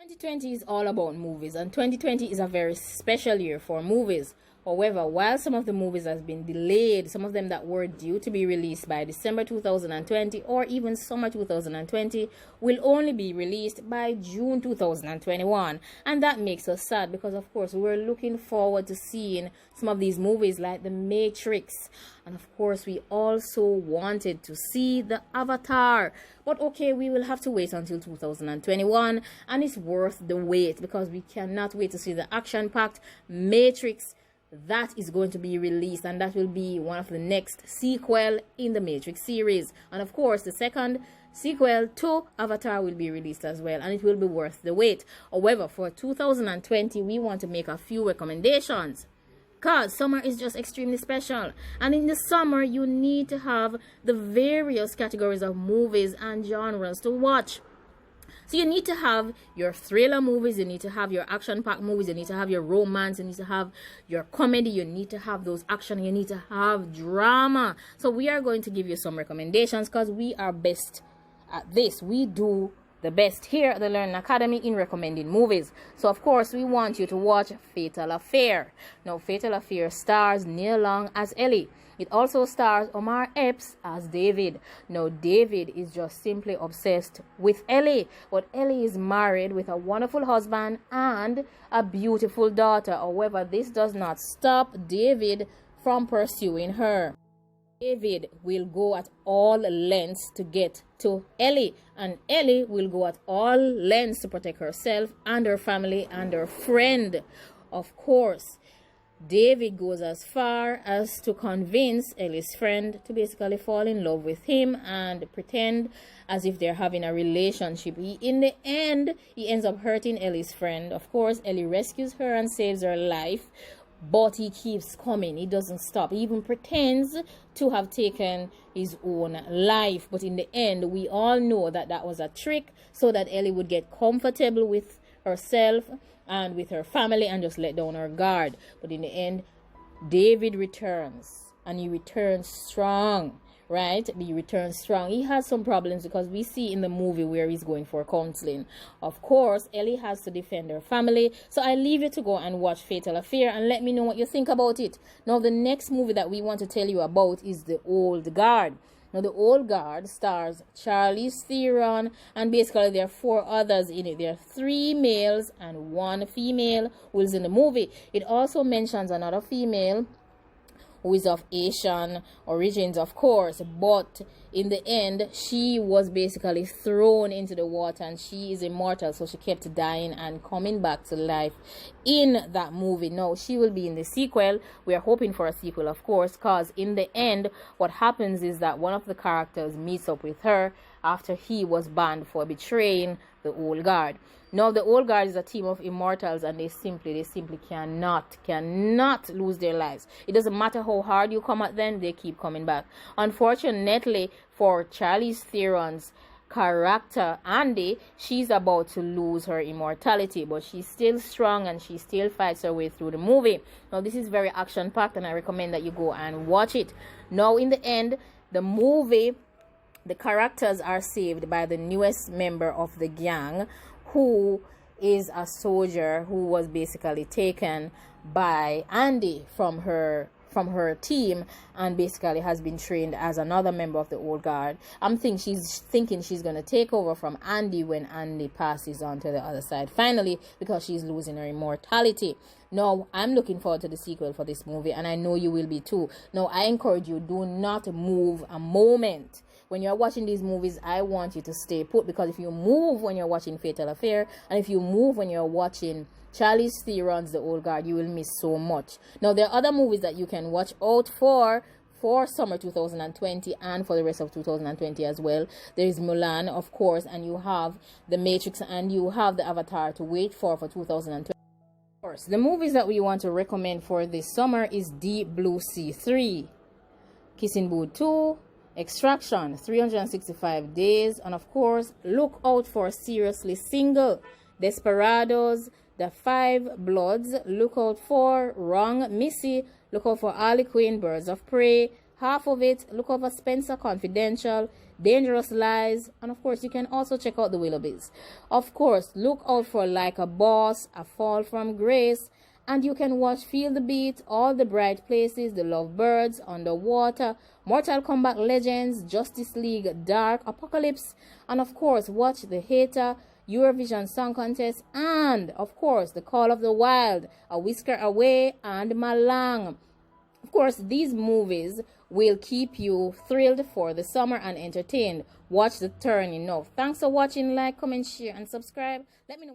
2020 is all about movies, and 2020 is a very special year for movies. However, while some of the movies has been delayed, some of them that were due to be released by December 2020 or even summer 2020 will only be released by June 2021. And that makes us sad because, of course, we're looking forward to seeing some of these movies like The Matrix. And of course, we also wanted to see the Avatar. But okay, we will have to wait until 2021, and it's worth the wait because we cannot wait to see the action-packed Matrix that is going to be released, and that will be one of the next sequel in the Matrix series. And of course, the second sequel to Avatar will be released as well, and it will be worth the wait. However, for 2020, we want to make a few recommendations because summer is just extremely special, and in the summer you need to have the various categories of movies and genres to watch. So you need to have your thriller movies, you need to have your action-packed movies, you need to have your romance, you need to have your comedy, you need to have those action, you need to have drama. So we are going to give you some recommendations because we are best at this. We do the best here at the Learning Academy in recommending movies. So of course we want you to watch Fatal Affair. Now Fatal Affair stars Neil Long as Ellie. It also stars Omar Epps as David. Now David is just simply obsessed with Ellie, but Ellie is married with a wonderful husband and a beautiful daughter. However, this does not stop David from pursuing her. David will go at all lengths to get to Ellie, and Ellie will go at all lengths to protect herself and her family and her friend. Of course, David goes as far as to convince Ellie's friend to basically fall in love with him and pretend as if they're having a relationship. In the end, he ends up hurting Ellie's friend. Of course, Ellie rescues her and saves her life, but he keeps coming. He doesn't stop. He even pretends to have taken his own life. But in the end, we all know that that was a trick so that Ellie would get comfortable with herself and with her family and just let down her guard. But in the end, David returns, and he returns strong. Right? He returns strong. He has some problems because we see in the movie where he's going for counseling. Of course, Ellie has to defend her family. So I leave you to go and watch Fatal Affair and let me know what you think about it. Now, the next movie that we want to tell you about is The Old Guard. Now, The Old Guard stars Charlize Theron, and basically there are 4 others in it. There are 3 males and 1 female who is in the movie. It also mentions another female who is of Asian origins, of course, but in the end, she was basically thrown into the water, and she is immortal, so she kept dying and coming back to life in that movie. Now, she will be in the sequel. We are hoping for a sequel, of course, because in the end, what happens is that one of the characters meets up with her after he was banned for betraying the Old Guard. Now, the Old Guard is a team of immortals, and they simply cannot lose their lives. It doesn't matter how hard you come at them, they keep coming back. Unfortunately for Charlize Theron's character, Andy, she's about to lose her immortality, but she's still strong and she still fights her way through the movie. Now, this is very action-packed, and I recommend that you go and watch it. Now, in the end, the movie, the characters are saved by the newest member of the gang, who is a soldier who was basically taken by Andy from her team and basically has been trained as another member of the Old Guard. I'm thinking she's going to take over from Andy when Andy passes on to the other side finally, because she's losing her immortality. Now, I'm looking forward to the sequel for this movie, and I know you will be too. Now, I encourage you, do not move a moment. When you're watching these movies, I want you to stay put, because if you move when you're watching Fatal Affair, and if you move when you're watching Charlize Theron's The Old Guard, you will miss so much. Now, there are other movies that you can watch out for summer 2020 and for the rest of 2020 as well. There is Mulan, of course, and you have The Matrix, and you have the Avatar to wait for 2020. Of course, the movies that we want to recommend for this summer is Deep Blue Sea 3, Kissing Booth 2, Extraction, 365 Days, and of course, look out for Seriously Single, Desperados, The Five Bloods, look out for Wrong Missy, look out for Harley Quinn, Birds of Prey, half of it, look over Spencer Confidential, Dangerous Lies, and of course you can also check out The Willoughbys. Of course, look out for Like a Boss, A Fall from Grace, and you can watch Feel the Beat, All the Bright Places, The Lovebirds, Underwater, Mortal Kombat Legends, Justice League Dark, Apocalypse, and of course watch The Hater, Eurovision Song Contest, and of course The Call of the Wild, A Whisker Away, and Malang. Of course, these movies will keep you thrilled for the summer and entertained. Watch The Turn enough. Thanks for watching. Like, comment, share, and subscribe. Let me know.